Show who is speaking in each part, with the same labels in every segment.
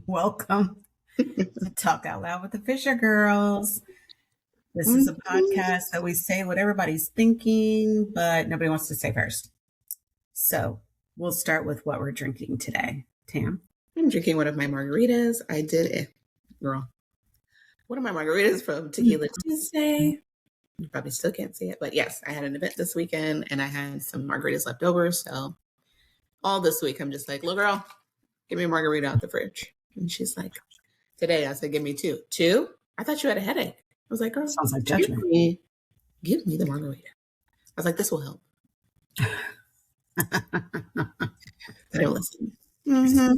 Speaker 1: Welcome to Talk Out Loud with the Fisher Girls. This is a podcast that we say what everybody's thinking, but nobody wants to say first. So we'll start with what we're drinking today. Tam?
Speaker 2: I'm drinking one of my margaritas. I did it, girl. One of my margaritas from Tequila Tuesday. You probably still can't see it, but yes, I had an event this weekend and I had some margaritas left over. So all this week, I'm just like, little girl, give me a margarita out the fridge. And she's like, today, I said, give me two. Two? I thought you had a headache. I was like, girl,
Speaker 1: Sounds like judgment.
Speaker 2: Give me the margarita. I was like, this will help. They don't listen.
Speaker 1: Mm-hmm.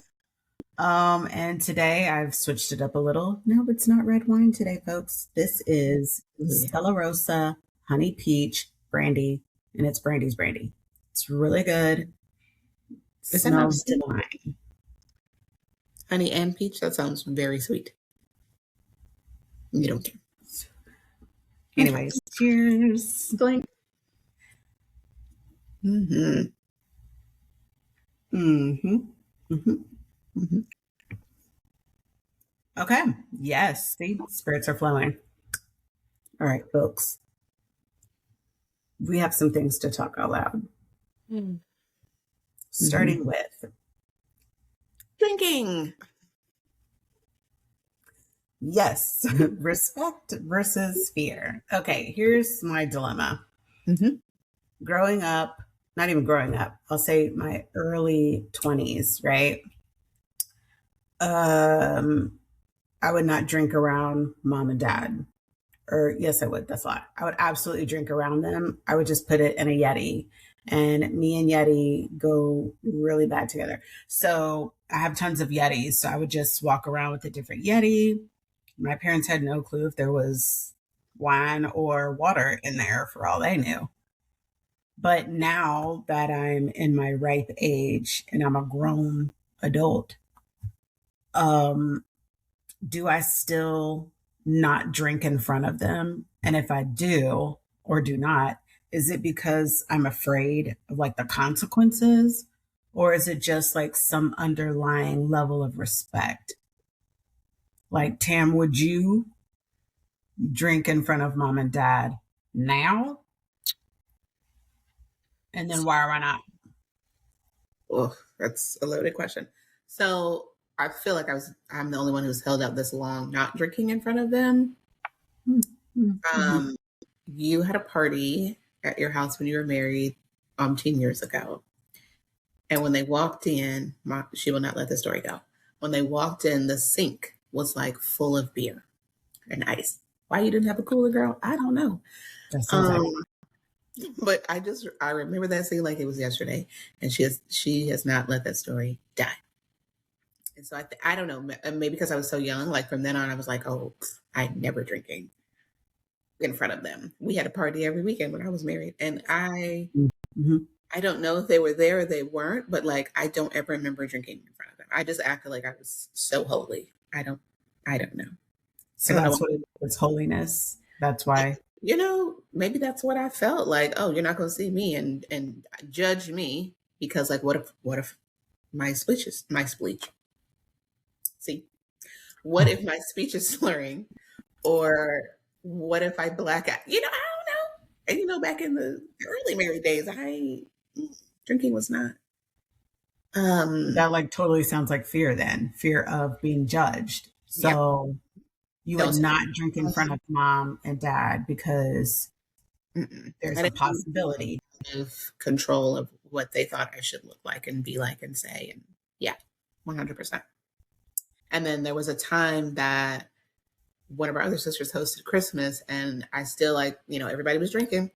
Speaker 1: And today I've switched it up a little. No, it's not red wine today, folks. This is Stella Rosa Honey Peach Brandy, and it's Brandy's Brandy. It's really good. It smells divine.
Speaker 2: Honey and peach, that sounds very sweet. You don't care.
Speaker 1: Anyways, cheers.
Speaker 2: Blink. Mm-hmm.
Speaker 1: Mm-hmm. Mm-hmm. Mm-hmm. Okay. Yes. See, spirits are flowing. All right, folks. We have some things to talk out loud. Starting with
Speaker 2: drinking.
Speaker 1: Yes. Respect versus fear. Okay, here's my dilemma. Growing up, not even growing up, I'll say my early 20s, right? I would not drink around mom and dad. Or yes, I would. That's a lot. I would absolutely drink around them. I would just put it in a Yeti. And me and Yeti go really bad together. So I have tons of Yetis. So I would just walk around with a different Yeti. My parents had no clue if there was wine or water in there for all they knew. But now that I'm in my ripe age and I'm a grown adult, do I still not drink in front of them? And if I do or do not, is it because I'm afraid of like the consequences? Or is it just like some underlying level of respect? Like, Tam, would you drink in front of mom and dad now? And then why or why not?
Speaker 2: Oh, that's a loaded question. So I feel like I'm the only one who's held out this long not drinking in front of them. You had a party at your house when you were married 10 years ago. And when they walked in, she will not let the story go. When they walked in, the sink was like full of beer and ice. Why you didn't have a cooler, girl? I don't know. But I remember that scene like it was yesterday, and she has not let that story die. And so I don't know, maybe because I was so young, like from then on, I was like, oh, I'm never drinking in front of them. We had a party every weekend when I was married, and I don't know if they were there or they weren't, but like I don't ever remember drinking in front of them. I just acted like I was so holy. I don't know.
Speaker 1: So that's what it is, holiness. That's why.
Speaker 2: Maybe that's what I felt like. Oh, you're not going to see me and judge me because, like, what if my speech? See, what if my speech is slurring, or what if I black out? I don't know. And back in the early married days, drinking was not.
Speaker 1: That like totally sounds like fear. Then fear of being judged. So. Yep. You would not drink in front of mom and dad because there's a possibility
Speaker 2: of control of what they thought I should look like and be like and say. And 100%. And then there was a time that one of our other sisters hosted Christmas, and I still everybody was drinking.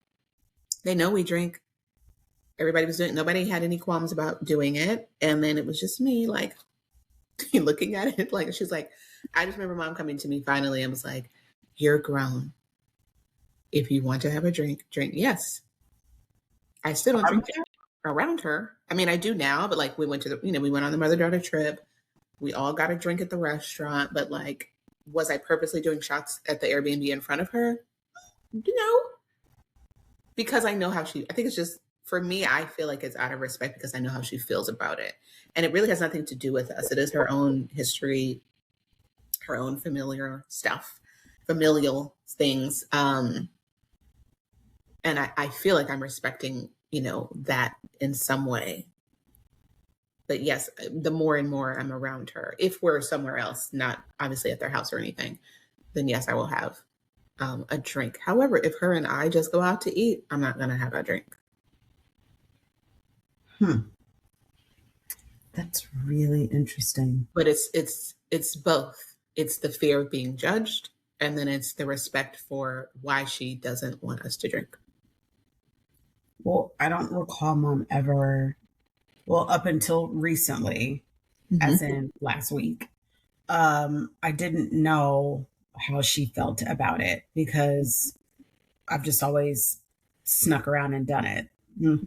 Speaker 2: They know we drink. Everybody was doing. Nobody had any qualms about doing it. And then it was just me, like looking at it, like she's like. I just remember mom coming to me finally and was like, you're grown. If you want to have a drink, drink. Yes. I still don't drink around her. I mean, I do now, but like we went to we went on the mother-daughter trip. We all got a drink at the restaurant, but like, was I purposely doing shots at the Airbnb in front of her? No. Because I know how I think it's just for me, I feel like it's out of respect because I know how she feels about it. And it really has nothing to do with us. It is her own history, her own familiar stuff, familial things. And I feel like I'm respecting, that in some way. But yes, the more and more I'm around her, if we're somewhere else, not obviously at their house or anything, then yes, I will have a drink. However, if her and I just go out to eat, I'm not going to have a drink.
Speaker 1: That's really interesting.
Speaker 2: But it's both. It's the fear of being judged, and then it's the respect for why she doesn't want us to drink.
Speaker 1: Well, I don't recall mom ever, well, up until recently, as in last week, I didn't know how she felt about it because I've just always snuck around and done it.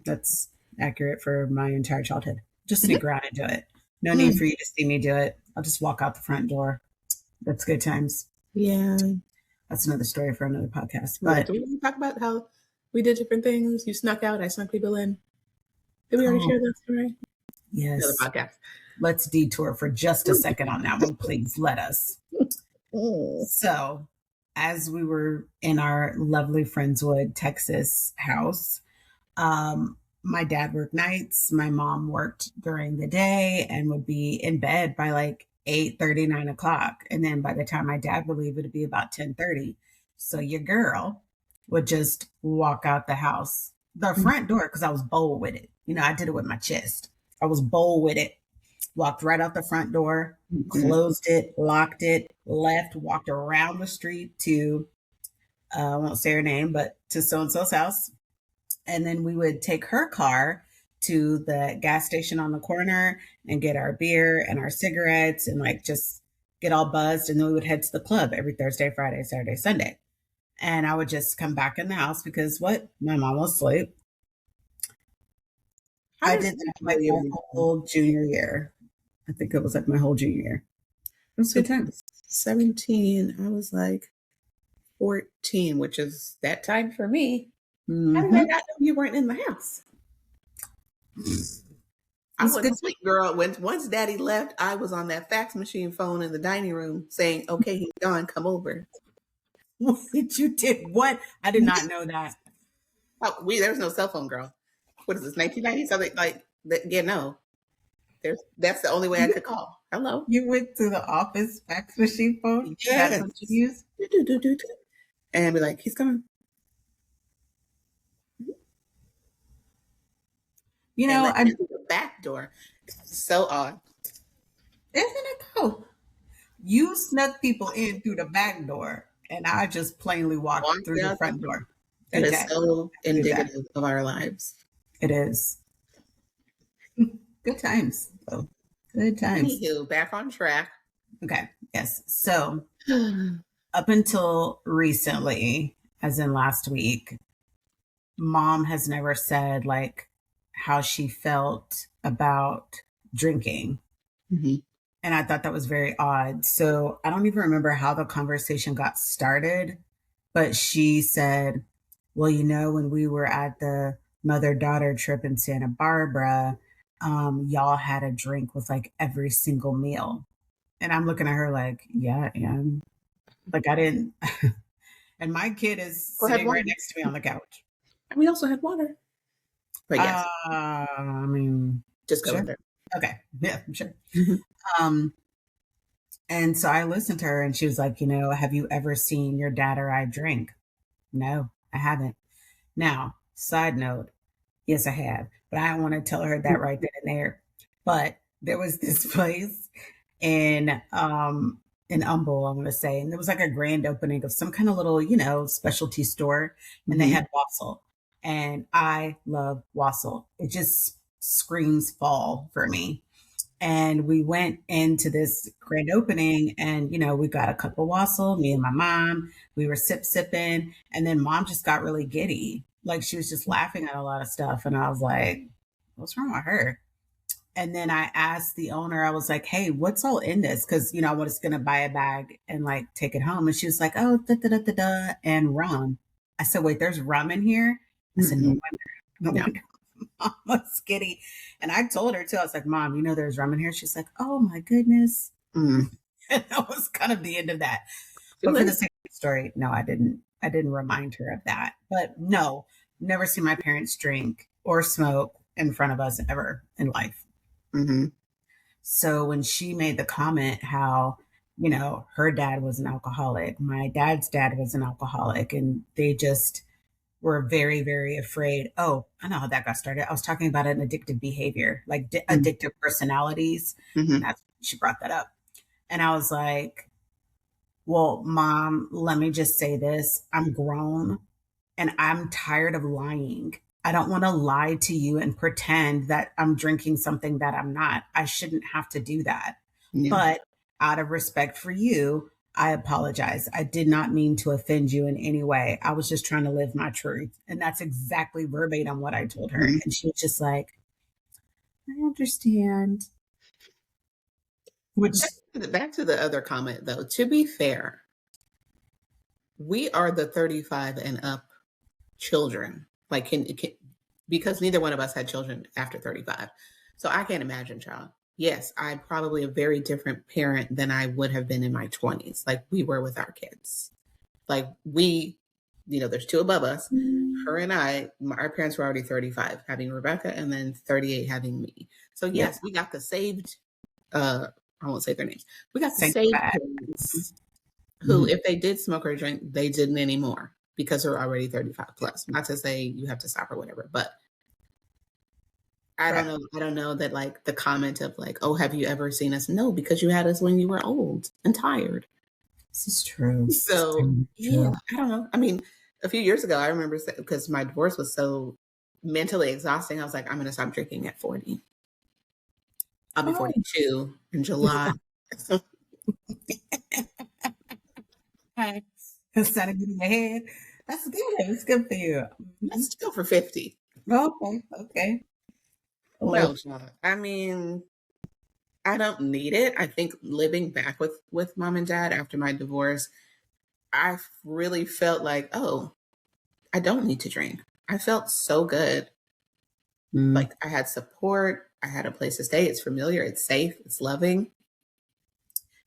Speaker 1: That's accurate for my entire childhood. Just sneak around and do it. No need for you to see me do it. I'll just walk out the front door. That's good times.
Speaker 2: Yeah.
Speaker 1: That's another story for another podcast.
Speaker 2: But do we talk about how we did different things? You snuck out, I snuck people in. Did we already share that story?
Speaker 1: Yes.
Speaker 2: Another podcast.
Speaker 1: Let's detour for just a second on that one, please. Let us. So, as we were in our lovely Friendswood, Texas house, my dad worked nights. My mom worked during the day and would be in bed by like 8:30, 9 o'clock. And then by the time my dad would leave, it would be about 10:30. So your girl would just walk out the house, the front door, because I was bold with it. I did it with my chest. I was bold with it. Walked right out the front door, closed it, locked it, left, walked around the street to, I won't say her name, but to so-and-so's house. And then we would take her car to the gas station on the corner and get our beer and our cigarettes and like just get all buzzed. And then we would head to the club every Thursday, Friday, Saturday, Sunday. And I would just come back in the house because my mom was asleep. I did that my whole junior year. I think it was like my whole junior year. It was good times.
Speaker 2: 17, I was like 14, which is that time for me. How did I not know you weren't in the house? I was a sweet girl. Once daddy left, I was on that fax machine phone in the dining room saying, okay, he's gone, come over.
Speaker 1: You did what? I did not know that.
Speaker 2: There was no cell phone, girl. What is this, 1990? Something like that? Yeah, no. That's the only way I could call. Hello.
Speaker 1: You went to the office fax machine phone?
Speaker 2: Yes.
Speaker 1: That's what you used?
Speaker 2: And be like, he's coming.
Speaker 1: I
Speaker 2: did the back door. So odd.
Speaker 1: Isn't it cool? You snuck people in through the back door, and I just plainly walked through the front door.
Speaker 2: It is so indicative of our lives.
Speaker 1: It is. Good times, though. Good times.
Speaker 2: Anywho, back on track.
Speaker 1: Okay. Yes. So up until recently, as in last week, mom has never said like how she felt about drinking. And I thought that was very odd. So I don't even remember how the conversation got started, but she said, well, when we were at the mother-daughter trip in Santa Barbara, y'all had a drink with like every single meal. And I'm looking at her like, yeah, and like I didn't. And my kid is sitting right next to me on the couch.
Speaker 2: And we also had water. But yes.
Speaker 1: I mean,
Speaker 2: just go with it.
Speaker 1: Okay. Yeah, sure. And so I listened to her and she was like, have you ever seen your dad or I drink? No, I haven't. Now, side note, yes, I have, but I don't want to tell her that right then and there. But there was this place in Humble, I'm going to say, and there was like a grand opening of some kind of little, specialty store, and they had wassail. And I love wassail. It just screams fall for me. And we went into this grand opening and, we got a cup of wassail, me and my mom, we were sipping. And then mom just got really giddy. Like she was just laughing at a lot of stuff. And I was like, what's wrong with her? And then I asked the owner, I was like, hey, what's all in this? Because, I was going to buy a bag and like take it home. And she was like, oh, and rum. I said, wait, there's rum in here? I said, no wonder. mama's kitty. And I told her too, I was like, Mom, you know there's rum in here. She's like, oh my goodness.
Speaker 2: Mm.
Speaker 1: And that was kind of the end of that.
Speaker 2: Too
Speaker 1: But for the
Speaker 2: late.
Speaker 1: sake of the story, no, I didn't remind her of that. But no, never seen my parents drink or smoke in front of us ever in life.
Speaker 2: Mm-hmm.
Speaker 1: So when she made the comment how, her dad was an alcoholic, my dad's dad was an alcoholic, and they just were very, very afraid. Oh, I know how that got started. I was talking about an addictive behavior, like addictive personalities. And
Speaker 2: Mm-hmm.
Speaker 1: that's she brought that up. And I was like, well, Mom, let me just say this. I'm grown and I'm tired of lying. I don't want to lie to you and pretend that I'm drinking something that I'm not. I shouldn't have to do that.
Speaker 2: Yeah.
Speaker 1: But out of respect for you, I apologize. I did not mean to offend you in any way. I was just trying to live my truth. And that's exactly verbatim what I told her.
Speaker 2: Mm-hmm.
Speaker 1: And she was just like, I understand. Which,
Speaker 2: Back to the other comment, though. To be fair, we are the 35 and up children. Like, because neither one of us had children after 35. So I can't imagine, child. Yes, I'm probably a very different parent than I would have been in my 20s, like we were with our kids. Like, there's two above us. Her and our parents were already 35, having Rebecca, and then 38, having me. So,
Speaker 1: yeah,
Speaker 2: yes, we got the saved, I won't say their names. We got the
Speaker 1: thank
Speaker 2: saved
Speaker 1: God.
Speaker 2: parents who,
Speaker 1: Mhm.
Speaker 2: if they did smoke or drink, they didn't anymore because they're already 35 plus. Not to say you have to stop or whatever, but I don't
Speaker 1: Right.
Speaker 2: know. I don't know that, like, the comment of like, oh, have you ever seen us? No, because you had us when you were old and tired.
Speaker 1: This is true. It's
Speaker 2: So
Speaker 1: very
Speaker 2: yeah,
Speaker 1: true.
Speaker 2: I don't know. I mean, a few years ago, I remember because my divorce was so mentally exhausting, I was like, I'm going to stop drinking at 40. I'll be
Speaker 1: Oh,
Speaker 2: 42 in July.
Speaker 1: instead of getting ahead. That's good. It's good for you. Mhm.
Speaker 2: Let's go for 50.
Speaker 1: Okay. Okay. Well,
Speaker 2: No, child. I mean, I don't need it. I think living back with mom and dad after my divorce, I really felt like, oh, I don't need to drink. I felt so good.
Speaker 1: mm,
Speaker 2: Like, I had support. I had a place to stay. It's familiar. It's safe. It's loving.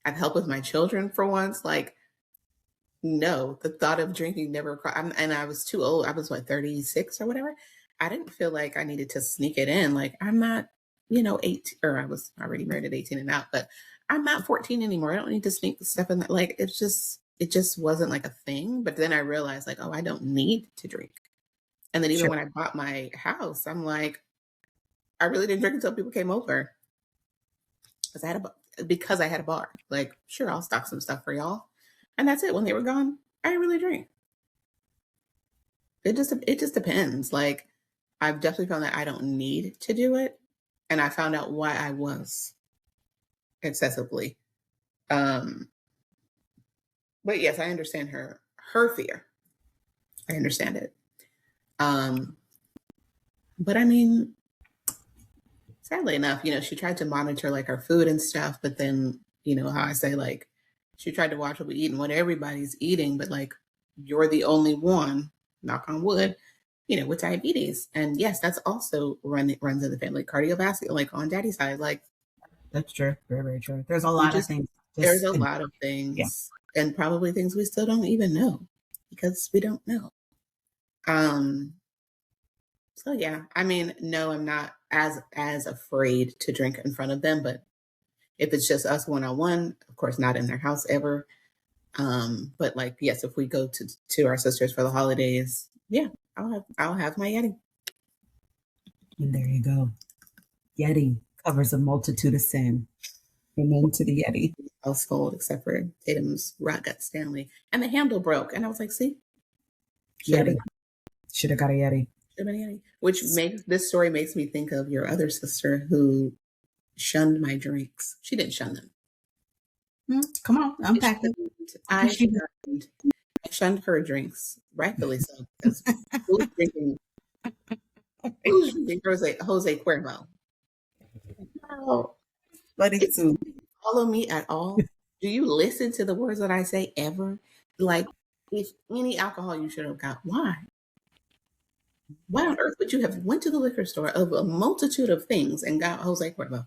Speaker 2: I've helped with my children for once. Like, no, the thought of drinking never and I was too old. I was what, 36 or whatever. I didn't feel like I needed to sneak it in. Like, I'm not, 18, or I was already married at 18 and out, but I'm not 14 anymore. I don't need to sneak the stuff in that. Like, it just wasn't like a thing. But then I realized, like, oh, I don't need to drink. And then even
Speaker 1: sure.
Speaker 2: when I bought my house, I'm like, I really didn't drink until people came over because I had a bar. Like, sure, I'll stock some stuff for y'all, and that's it. When they were gone, I didn't really drink. It just depends. Like, I've definitely found that I don't need to do it, and I found out why I was excessively. Um, but yes, I understand her fear. I understand it. Um, but I mean, sadly enough, she tried to monitor like our food and stuff, but then how I say, like, she tried to watch what we eat and what everybody's eating, but like, you're the only one, knock on wood, with diabetes. And yes, that's also runs in the family, cardiovascular, like on daddy's side. Like,
Speaker 1: That's true. Very, very true. There's a
Speaker 2: we
Speaker 1: lot of
Speaker 2: just
Speaker 1: things.
Speaker 2: there's
Speaker 1: Just
Speaker 2: a lot of
Speaker 1: yeah.
Speaker 2: things, and probably things we still don't even know because we don't know. Um, so yeah, I mean, no, I'm not as afraid to drink in front of them, but if it's just us one on one, of course, not in their house ever. But like, yes, if we go to our sisters for the holidays, yeah, I'll have my Yeti.
Speaker 1: And there you go. Yeti covers a multitude of sin. Amen to the Yeti.
Speaker 2: Household, except for Tatum's rock gut Stanley, and the handle broke, and I was like, see, should have been
Speaker 1: Yeti. Should have got a Yeti.
Speaker 2: should have been Yeti. Which makes this story makes me think of your other sister who shunned my drinks. She didn't shun them.
Speaker 1: Come on, unpack it.
Speaker 2: I shunned, I shunned her drinks, rightfully so, because who's drinking Jose Cuervo? No.
Speaker 1: But
Speaker 2: If
Speaker 1: it's
Speaker 2: you follow me at all, do you listen to the words that I say ever? Like, if any alcohol you should have got, why? Why on earth would you have went to the liquor store of a multitude of things and got Jose Cuervo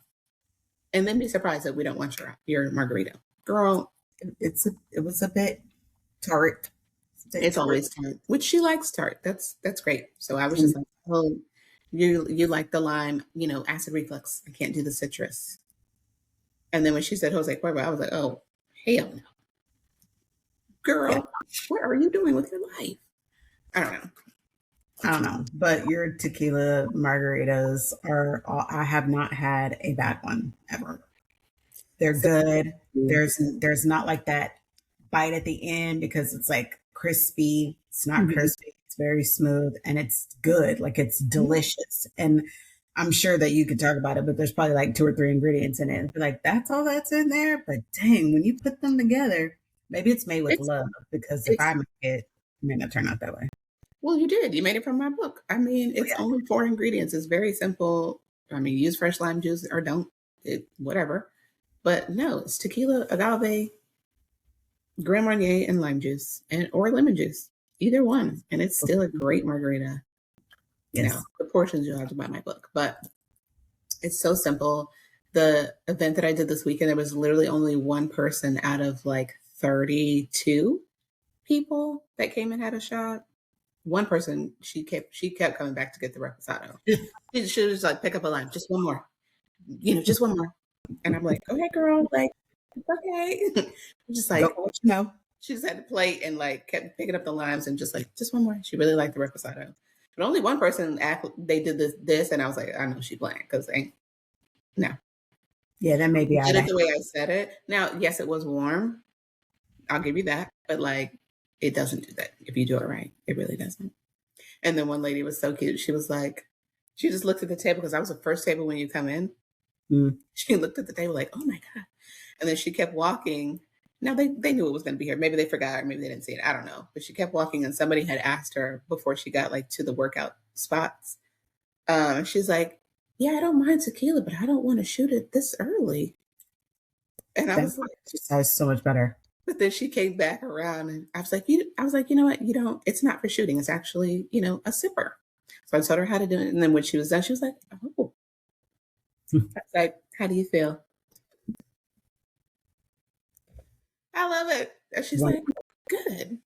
Speaker 2: and then be surprised that we don't want your margarita? Girl,
Speaker 1: It was a bit tart. It's a bit
Speaker 2: it's
Speaker 1: tart.
Speaker 2: always tart, which she likes tart. That's great. So I was just like, oh, you like the lime, acid reflux. I can't do the citrus. And then when she said Jose Cuervo, I was like, oh, hell no.
Speaker 1: Yeah,
Speaker 2: Girl, what are you doing with your life? I don't know.
Speaker 1: I don't know, but your tequila margaritas are all, I have not had a bad one ever. They're
Speaker 2: So,
Speaker 1: good. There's not like that bite at the end because it's like crispy. It's not
Speaker 2: mhm.
Speaker 1: crispy. It's very smooth and it's good. Like it's delicious. And I'm sure that you could talk about it, but there's probably like two or three ingredients in it. And be like, that's all that's in there. But dang, when you put them together, maybe it's made with
Speaker 2: It's
Speaker 1: love because if
Speaker 2: it's
Speaker 1: I make it, it may not turn out that way.
Speaker 2: well, you did. You made it from my book. I mean,
Speaker 1: Oh
Speaker 2: it's only four ingredients. It's very simple. I mean, use fresh lime juice or don't. Whatever. But no, it's tequila, agave, Grand Marnier, and lime juice, and or lemon juice. Either one, and it's still a
Speaker 1: yeah.
Speaker 2: great margarita.
Speaker 1: Yes.
Speaker 2: The portions you'll have to buy my book, but it's so simple. The event that I did this weekend, there was literally only one person out of like 32 people that came and had a shot. One person, she kept coming back to get the reposado. She was like, pick up a lime, just one more, just one more. And I'm like, okay, girl, like, it's okay. Just
Speaker 1: Go
Speaker 2: like,
Speaker 1: for what you know.
Speaker 2: she just had to plate and like kept picking up the limes and just like, just one more. She really liked the reposado. But only one person they did this, and I was like, I know she playing because ain't no.
Speaker 1: Yeah, that may be
Speaker 2: Did
Speaker 1: out
Speaker 2: it
Speaker 1: of
Speaker 2: the way I said it. Now, yes, it was warm. I'll give you that. But like, it doesn't do that if you do it right. It really doesn't. And then one lady was so cute. She was like, she just looked at the table because I was the first table when you come in.
Speaker 1: Mm.
Speaker 2: She looked at the table like, oh my God. And then she kept walking. Now they knew it was going to be here. Maybe they forgot or maybe they didn't see it. I don't know. But she kept walking and somebody had asked her before she got like to the workout spots. She's like, yeah, I don't mind tequila, but I don't want to shoot it this early. And I
Speaker 1: That
Speaker 2: was like,
Speaker 1: exercise so much better.
Speaker 2: but then she came back around and I was like, you know what? You don't, it's not for shooting. It's actually, a sipper. So I told her how to do it. And then when she was done, she was like, oh, I was like, how do you feel? I love it. And she's
Speaker 1: One,
Speaker 2: like, good.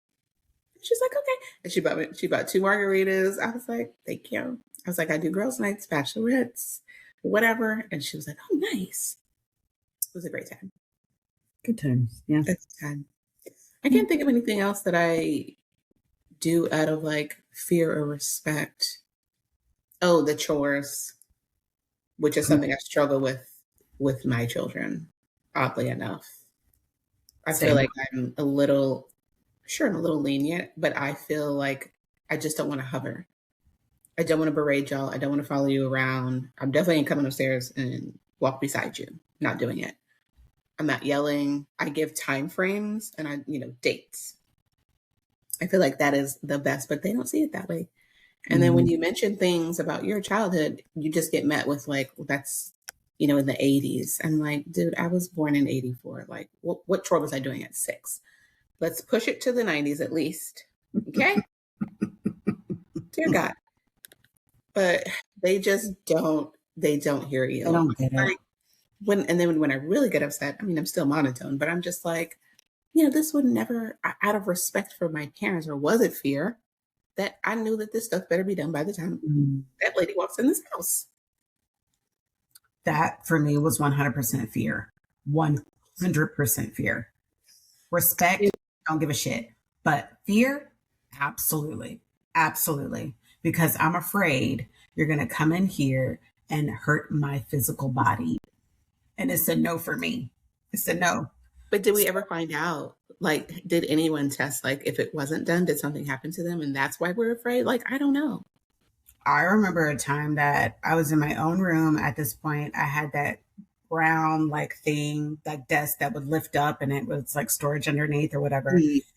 Speaker 2: She's like, okay. And she bought two margaritas. I was like, thank you. I was like, I do girls' nights, bachelorettes, whatever. And she was like, oh, nice. It was a great time.
Speaker 1: good times. Yeah.
Speaker 2: It's time. I can't think of anything else that I do out of like fear or respect. Oh, the chores, which is something I struggle with my children, oddly enough. I feel
Speaker 1: Same.
Speaker 2: like I'm a little, sure, I'm a little lenient, but I feel like I just don't want to hover. I don't want to berate y'all. I don't want to follow you around. I'm definitely ain't coming upstairs and walk beside you. Not doing it. I'm not yelling. I give time frames and dates. I feel like that is the best, but they don't see it that way. And then when
Speaker 1: Mm.
Speaker 2: you mention things about your childhood, you just get met with like, well, that's, in the 80s. I'm like, dude, I was born in 84. Like, what chore was I doing at 6? Let's push it to the 90s at least. Okay? Dear God. But they don't hear
Speaker 1: I
Speaker 2: you.
Speaker 1: don't get it.
Speaker 2: Like when I really get upset, I mean, I'm still monotone, but I'm just like, this would never, out of respect for my parents, or was it fear that I knew that this stuff better be done by the time
Speaker 1: Mm.
Speaker 2: that lady walks in this house.
Speaker 1: That for me was 100% fear. 100% fear. Respect, don't give a shit. But fear, absolutely. Absolutely. Because I'm afraid you're going to come in here and hurt my physical body. And it's a no for me. It's a no.
Speaker 2: But did we
Speaker 1: So
Speaker 2: ever find out? Like, did anyone test? Like, if it wasn't done, did something happen to them, and that's why we're afraid? Like, I don't know.
Speaker 1: I remember a time that I was in my own room at this point. I had that brown like thing, like desk that would lift up and it was like storage underneath or whatever.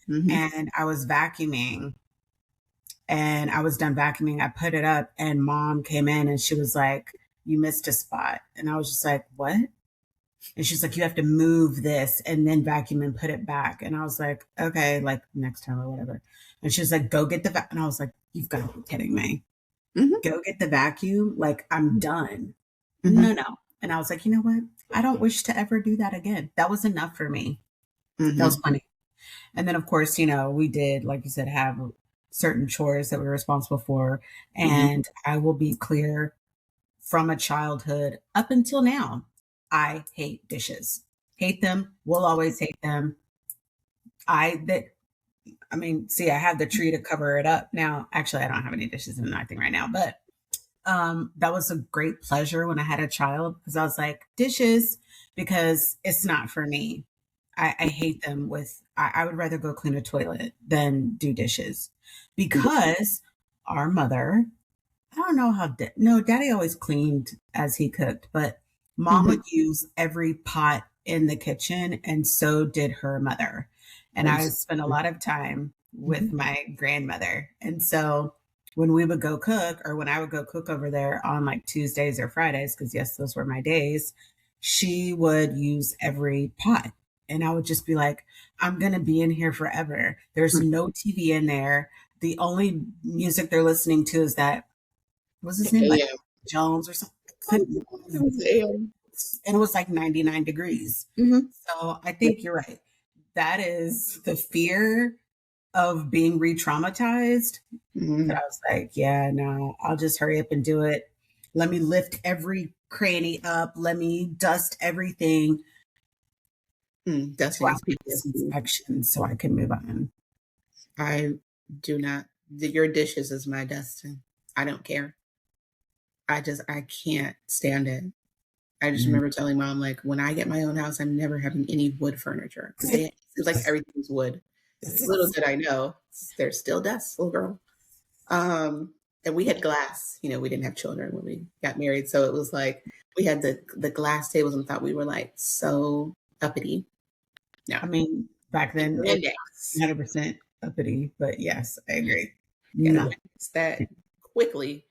Speaker 2: Mm-hmm.
Speaker 1: And I was vacuuming and I was done vacuuming. I put it up and mom came in and she was like, you missed a spot. And I was just like, what? And she's like, you have to move this and then vacuum and put it back. And I was like, okay, like next time or whatever. And she's like, go get the and I was like, you've got to be kidding me.
Speaker 2: Mm-hmm.
Speaker 1: Go get the vacuum. Like, I'm done.
Speaker 2: Mm-hmm.
Speaker 1: No. And I was like, you know what? I don't wish to ever do that again. That was enough for me. That was
Speaker 2: Mm-hmm.
Speaker 1: plenty. And then, of course, we did, like you said, have certain chores that we were responsible for.
Speaker 2: Mm-hmm.
Speaker 1: And I will be clear, from a childhood up until now, I hate dishes. Hate them. Will always hate them. See, I have the tree to cover it up. Now, actually, I don't have any dishes in nothing right now, but that was a great pleasure when I had a child, because I was like, dishes, because it's not for me. I hate them I would rather go clean a toilet than do dishes, because our mother, I don't know how, no, daddy always cleaned as he cooked, but mom
Speaker 2: Mm-hmm.
Speaker 1: would use every pot in the kitchen, and so did her mother. And I spent a lot of time with
Speaker 2: Mm-hmm.
Speaker 1: my grandmother. And so when we would go cook, or when I would go cook over there on like Tuesdays or Fridays, because yes, those were my days, she would use every pot. And I would just be like, I'm going to be in here forever. There's no TV in there. The only music they're listening to is that, what's his name? Like
Speaker 2: AM.
Speaker 1: Jones or something.
Speaker 2: Oh, it was AM.
Speaker 1: And it was like 99 degrees.
Speaker 2: Mm-hmm.
Speaker 1: So I think you're right. That is the fear of being re traumatized.
Speaker 2: Mm-hmm.
Speaker 1: That I was like, yeah, no, I'll just hurry up and do it. Let me lift every cranny up. Let me dust everything. So
Speaker 2: Dusting
Speaker 1: I
Speaker 2: is
Speaker 1: get this
Speaker 2: PTSD.
Speaker 1: inspection so I can move on.
Speaker 2: I do not. Your dishes is my dusting. I don't care. I can't stand it. I just
Speaker 1: Mm.
Speaker 2: remember telling mom, like, when I get my own house, I'm never having any wood furniture, because it seems like everything's wood. Little did I know, there's still dust, little girl. And we had glass. We didn't have children when we got married, so it was like we had the glass tables and thought we were like so uppity. No,
Speaker 1: I mean, back
Speaker 2: and
Speaker 1: then it
Speaker 2: granddad's
Speaker 1: 100% uppity, but yes, I agree.
Speaker 2: got a
Speaker 1: No.
Speaker 2: granddad's that quickly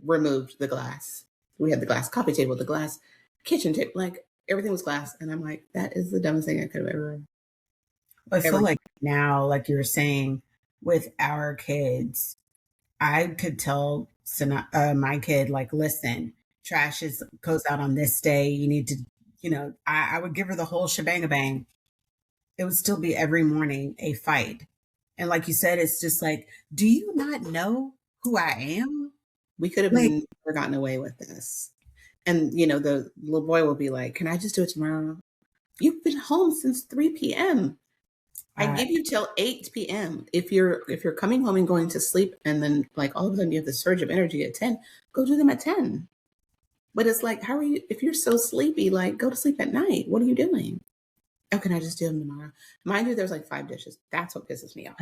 Speaker 2: removed the glass. We had the glass coffee table, the glass kitchen table, like everything was glass, and I'm like, that is the dumbest thing I could have
Speaker 1: I feel
Speaker 2: ever.
Speaker 1: like now, like you were saying, with our kids, I could tell my kid, like, listen, goes out on this day. You need to, I would give her the whole shebang bang. It would still be every morning a fight. And like you said, it's just like, do you not know who I am?
Speaker 2: We could have
Speaker 1: Like,
Speaker 2: never gotten away with this. And the little boy will be like, "Can I just do it tomorrow? You've been home since 3 p.m. I
Speaker 1: uh,
Speaker 2: give you till 8 p.m. If you're coming home and going to sleep, and then like all of a sudden you have the surge of energy at 10, go do them at 10. But it's like, how are you? If you're so sleepy, like go to sleep at night. What are you doing? Oh, can I just do them tomorrow? Mind you, there's like 5 dishes. That's what pisses me off.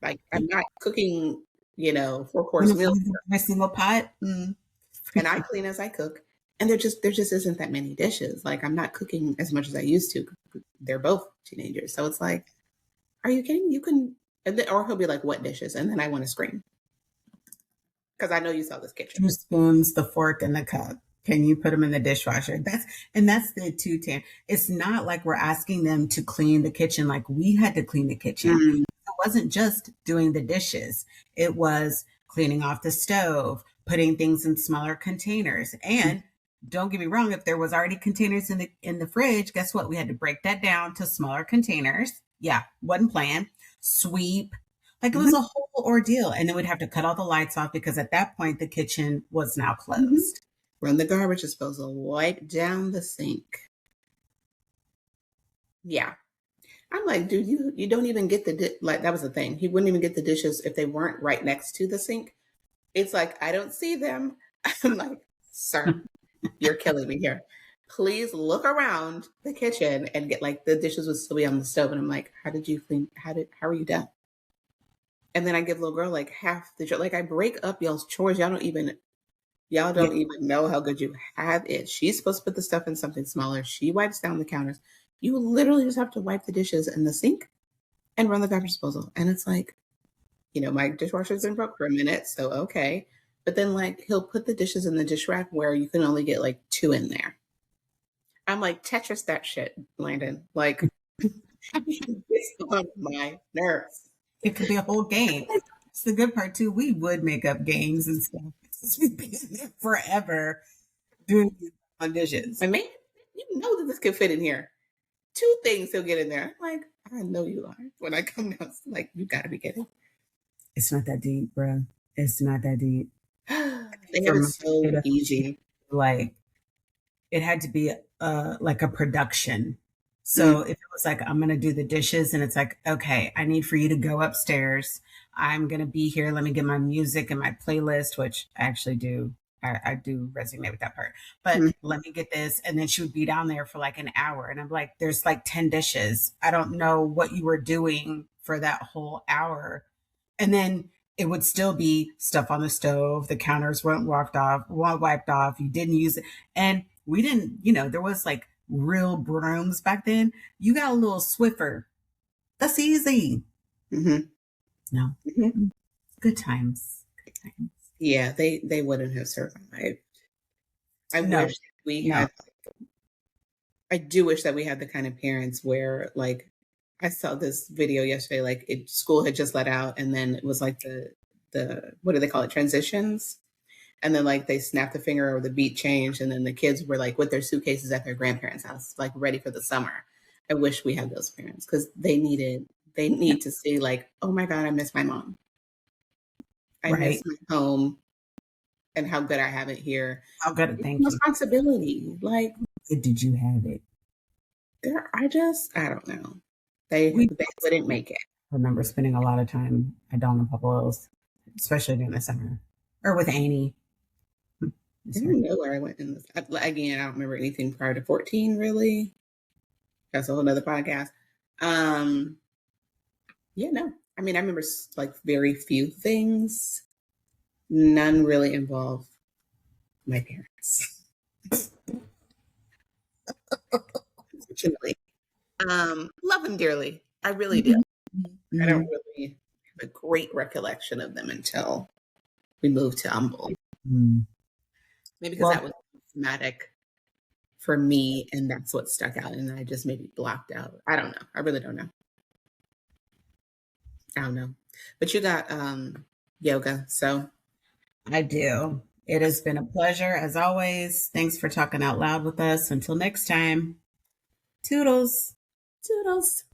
Speaker 2: Like I'm not cooking, 4 course meal,
Speaker 1: my single pot.
Speaker 2: and I clean as I cook. And there just isn't that many dishes. Like I'm not cooking as much as I used to. They're both teenagers, so it's like, are you kidding? You can, or he'll be like, "What dishes?" And then I want to scream because I know you saw this kitchen.
Speaker 1: 2 spoons, the fork, and the cup. Can you put them in the dishwasher? That's the two tan. It's not like we're asking them to clean the kitchen like we had to clean the kitchen.
Speaker 2: Mm.
Speaker 1: It wasn't just doing the dishes. It was cleaning off the stove, putting things in smaller containers. And don't get me wrong, if there was already containers in the fridge, guess what? We had to break that down to smaller containers. Yeah, wasn't planned. Sweep. Like, it was
Speaker 2: Mhm.
Speaker 1: a whole ordeal. And then we'd have to cut all the lights off, because at that point the kitchen was now
Speaker 2: Mhm.
Speaker 1: closed.
Speaker 2: Run the garbage disposal. Wipe down the sink. Yeah, I'm like, dude, you don't even get like that was the thing. He wouldn't even get the dishes if they weren't right next to the sink. It's like I don't see them. I'm like, sir, you're killing me here. Please look around the kitchen and get, like, the dishes would still be on the stove, and I'm like, how did you clean? How are you done? And then I give little girl like half the like I break up y'all's chores. Y'all
Speaker 1: Yeah.
Speaker 2: don't even know how good you have it. She's supposed to put the stuff in something smaller. She wipes down the counters. You literally just have to wipe the dishes in the sink and run the garbage disposal. And it's like, my dishwasher's been broke for a minute, so okay. But then like he'll put the dishes in the dish rack where you can only get like 2 in there. I'm like, Tetris that shit, Landon. Like, it's on my nerves.
Speaker 1: It could be a whole game. It's the good part too. We would make up games and stuff. We'd be in there forever doing on dishes.
Speaker 2: My man, you know that this could fit in here. 2 things he'll get in there. I'm like, I know you are. When I come down, it's like, you gotta be kidding.
Speaker 1: It's not that deep, bro. It's not that deep.
Speaker 2: They have it so easy.
Speaker 1: Like, it had to be like a production. So if it was like, I'm going to do the dishes and it's like, okay, I need for you to go upstairs. I'm going to be here. Let me get my music and my playlist, which I actually do. I do resonate with that part, but let me get this. And then she would be down there for like an hour. And I'm like, there's like 10 dishes. I don't know what you were doing for that whole hour. And then it would still be stuff on the stove. The counters weren't wiped off. You didn't use it. And we didn't, there was like real brooms back then. You got a little Swiffer. That's easy.
Speaker 2: Mm-hmm.
Speaker 1: No. Mm-hmm. Good times. Good times.
Speaker 2: Yeah, they wouldn't have survived. I do wish that we had the kind of parents where, like, I saw this video yesterday, like school had just let out and then it was like the what do they call it? Transitions. And then like they snapped the finger or the beat changed. And then the kids were like with their suitcases at their grandparents' house, like ready for the summer. I wish we had those parents because they need to see like, oh my God, I miss my mom. I miss my home and how good I have it here.
Speaker 1: How good, thank you.
Speaker 2: Responsibility. Like,
Speaker 1: did you have it?
Speaker 2: I don't know. They wouldn't make it.
Speaker 1: I remember spending a lot of time at Donna Popo's, especially during the summer, or with Annie.
Speaker 2: I don't know where I went in this. Again, I don't remember anything prior to 14, really. That's a whole nother podcast. Yeah, no. I mean, I remember like very few things. None really involve my parents. Unfortunately. Love them dearly. I really do. Mm-hmm. I don't really have a great recollection of them until we moved to Humboldt. Mm-hmm. Maybe because that was traumatic for me and that's what stuck out and I just maybe blocked out. I don't know. I really don't know. I don't know. But you got yoga, so.
Speaker 1: I do. It has been a pleasure as always. Thanks for talking out loud with us. Until next time. Toodles.
Speaker 2: Toodles.